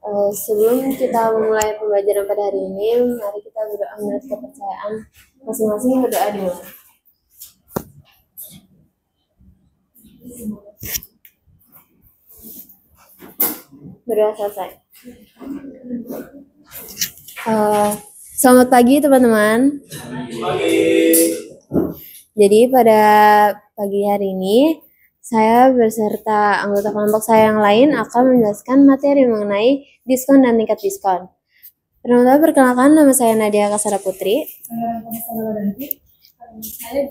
Sebelum kita memulai pembelajaran pada hari ini, mari kita berdoa menurut kepercayaan masing-masing. Berdoa dulu. Berdoa selesai. Selamat pagi teman-teman. Jadi pada pagi hari ini saya beserta anggota kelompok saya yang lain akan menjelaskan materi mengenai diskon dan tingkat diskon. Pertama-tama perkenalkan, nama saya Nadia Kasara Putri. Saya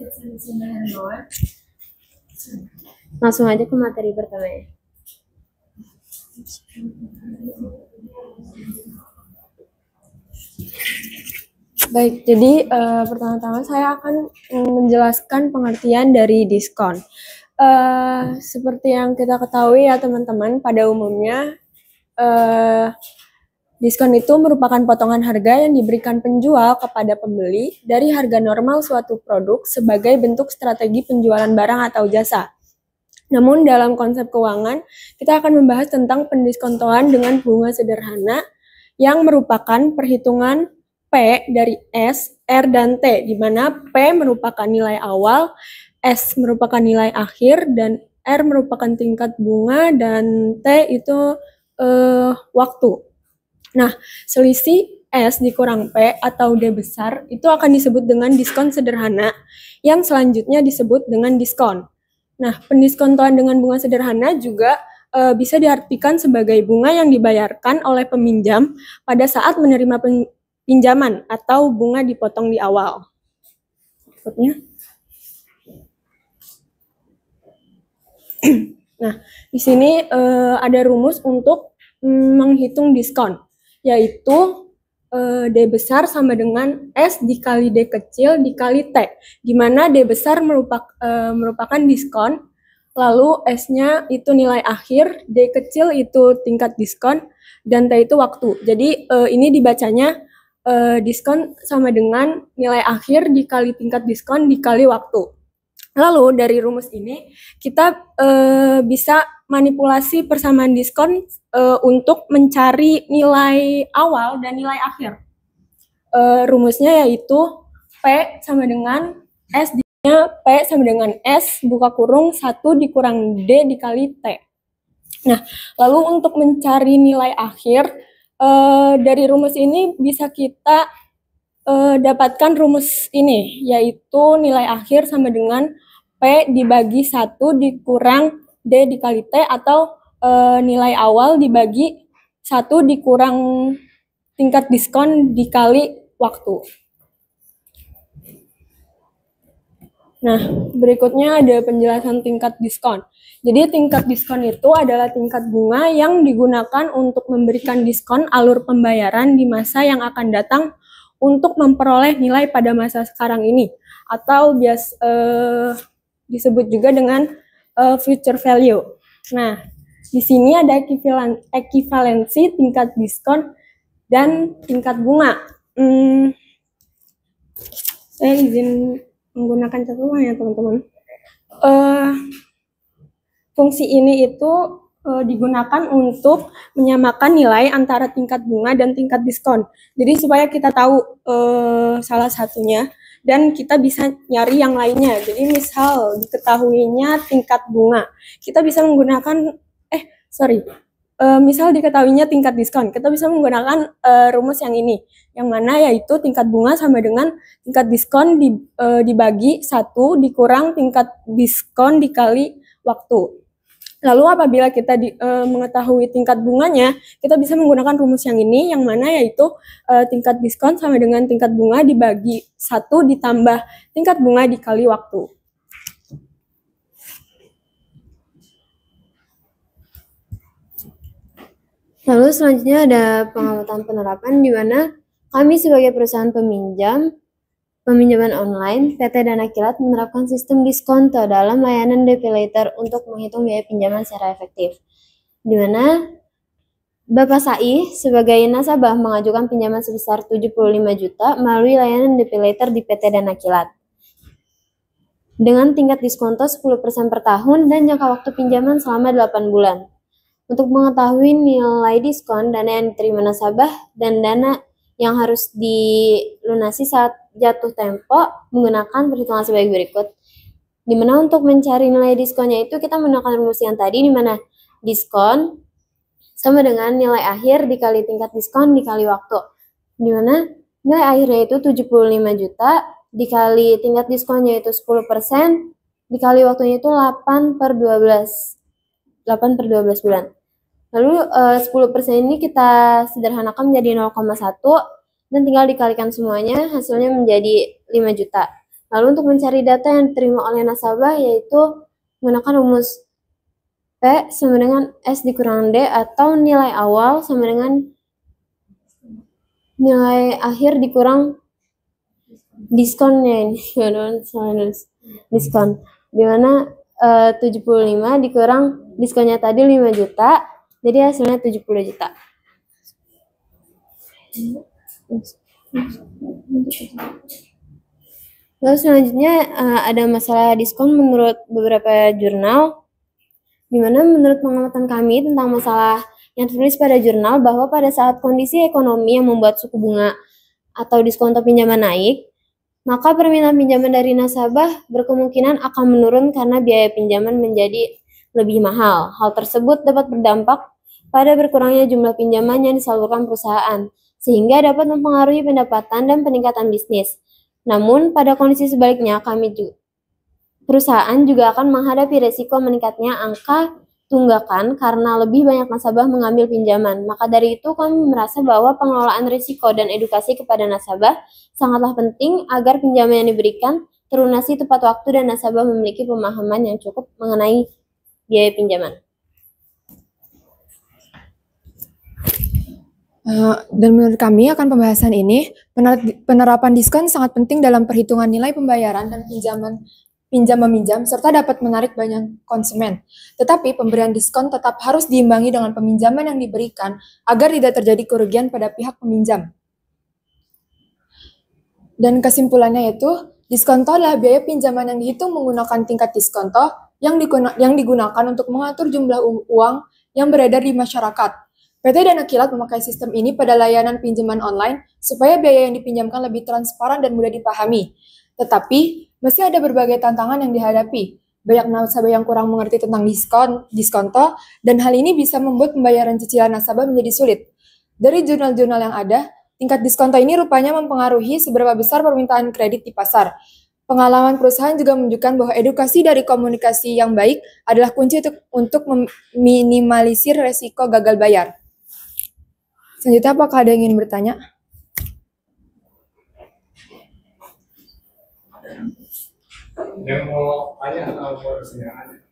langsung aja ke materi pertama ya. Baik, jadi pertama-tama saya akan menjelaskan pengertian dari diskon. Seperti yang kita ketahui ya teman-teman, pada umumnya diskon itu merupakan potongan harga yang diberikan penjual kepada pembeli dari harga normal suatu produk sebagai bentuk strategi penjualan barang atau jasa. Namun dalam konsep keuangan, kita akan membahas tentang pendiskontoan dengan bunga sederhana yang merupakan perhitungan P dari S, R, dan T, di mana P merupakan nilai awal, S merupakan nilai akhir, dan R merupakan tingkat bunga, dan T itu waktu. Nah, selisih S dikurang P atau D besar itu akan disebut dengan diskon sederhana, yang selanjutnya disebut dengan diskon. Nah, pendiskontoan dengan bunga sederhana juga bisa diartikan sebagai bunga yang dibayarkan oleh peminjam pada saat menerima pinjaman atau bunga dipotong di awal. Berikutnya. Nah, di sini ada rumus untuk menghitung diskon, yaitu D besar sama dengan S dikali D kecil dikali T, di mana D besar merupakan diskon, lalu S-nya itu nilai akhir, D kecil itu tingkat diskon, dan T itu waktu. Jadi ini dibacanya diskon sama dengan nilai akhir dikali tingkat diskon dikali waktu. Lalu dari rumus ini kita bisa manipulasi persamaan diskon untuk mencari nilai awal dan nilai akhir. Rumusnya yaitu P sama dengan S, P sama dengan S buka kurung 1 dikurang D dikali T. Nah, lalu untuk mencari nilai akhir dari rumus ini bisa kita dapatkan rumus ini, yaitu nilai akhir sama dengan P dibagi 1 dikurang D dikali T, atau nilai awal dibagi 1 dikurang tingkat diskon dikali waktu. Nah, berikutnya ada penjelasan tingkat diskon. Jadi tingkat diskon itu adalah tingkat bunga yang digunakan untuk memberikan diskon alur pembayaran di masa yang akan datang untuk memperoleh nilai pada masa sekarang ini, atau disebut juga dengan future value. Nah, di sini ada ekivalensi tingkat diskon dan tingkat bunga. Saya izin menggunakan catatan ya teman-teman. Fungsi ini itu digunakan untuk menyamakan nilai antara tingkat bunga dan tingkat diskon. Jadi supaya kita tahu salah satunya dan kita bisa nyari yang lainnya. Jadi misal diketahuinya tingkat bunga, kita bisa menggunakan misal diketahuinya tingkat diskon, kita bisa menggunakan rumus yang ini, yang mana yaitu tingkat bunga sama dengan tingkat diskon dibagi 1 dikurang tingkat diskon dikali waktu. Lalu apabila kita mengetahui tingkat bunganya, kita bisa menggunakan rumus yang ini, yang mana yaitu tingkat diskon sama dengan tingkat bunga dibagi 1 ditambah tingkat bunga dikali waktu. Lalu selanjutnya ada pengamatan penerapan, di mana kami sebagai perusahaan peminjaman online, PT Dana Kilat menerapkan sistem diskonto dalam layanan DPayLater untuk menghitung biaya pinjaman secara efektif. Di mana Bapak Sai sebagai nasabah mengajukan pinjaman sebesar 75 juta melalui layanan DPayLater di PT Dana Kilat. Dengan tingkat diskonto 10% per tahun dan jangka waktu pinjaman selama 8 bulan. Untuk mengetahui nilai diskon, dana yang diterima nasabah, dan dana yang harus dilunasi saat jatuh tempo menggunakan perhitungan sebagai berikut. Dimana untuk mencari nilai diskonnya itu kita menggunakan rumus yang tadi, dimana diskon sama dengan nilai akhir dikali tingkat diskon dikali waktu. Dimana nilai akhirnya itu 75 juta, dikali tingkat diskonnya itu 10%, dikali waktunya itu 8 per 12 bulan. Lalu 10% ini kita sederhanakan menjadi 0,1 dan tinggal dikalikan semuanya, hasilnya menjadi 5 juta. Lalu untuk mencari data yang diterima oleh nasabah yaitu menggunakan rumus P sama dengan S dikurang D, atau nilai awal sama dengan nilai akhir dikurang diskonnya ini. Diskon. Dimana 75 dikurang diskonnya tadi 5 juta, jadi hasilnya 70 juta. Lalu selanjutnya ada masalah diskon menurut beberapa jurnal, di mana menurut pengamatan kami tentang masalah yang tertulis pada jurnal bahwa pada saat kondisi ekonomi yang membuat suku bunga atau diskonto pinjaman naik, maka permintaan pinjaman dari nasabah berkemungkinan akan menurun karena biaya pinjaman menjadi lebih mahal. Hal tersebut dapat berdampak pada berkurangnya jumlah pinjaman yang disalurkan perusahaan, sehingga dapat mempengaruhi pendapatan dan peningkatan bisnis. Namun, pada kondisi sebaliknya, perusahaan juga akan menghadapi resiko meningkatnya angka tunggakan karena lebih banyak nasabah mengambil pinjaman. Maka dari itu, kami merasa bahwa pengelolaan risiko dan edukasi kepada nasabah sangatlah penting agar pinjaman yang diberikan terlunasi tepat waktu dan nasabah memiliki pemahaman yang cukup mengenai biaya pinjaman. Dan menurut kami akan pembahasan ini, penerapan diskon sangat penting dalam perhitungan nilai pembayaran dan pinjam-meminjam, serta dapat menarik banyak konsumen. Tetapi pemberian diskon tetap harus diimbangi dengan peminjaman yang diberikan agar tidak terjadi kerugian pada pihak peminjam. Dan kesimpulannya yaitu, diskonto adalah biaya pinjaman yang dihitung menggunakan tingkat diskonto yang digunakan untuk mengatur jumlah uang yang beredar di masyarakat. PT Dana Kilat memakai sistem ini pada layanan pinjaman online supaya biaya yang dipinjamkan lebih transparan dan mudah dipahami. Tetapi, masih ada berbagai tantangan yang dihadapi. Banyak nasabah yang kurang mengerti tentang diskonto, dan hal ini bisa membuat pembayaran cicilan nasabah menjadi sulit. Dari jurnal-jurnal yang ada, tingkat diskonto ini rupanya mempengaruhi seberapa besar permintaan kredit di pasar. Pengalaman perusahaan juga menunjukkan bahwa edukasi dari komunikasi yang baik adalah kunci untuk meminimalisir resiko gagal bayar. Selanjutnya, apakah ada yang ingin bertanya? Yang mau tanya atau mau bertanya?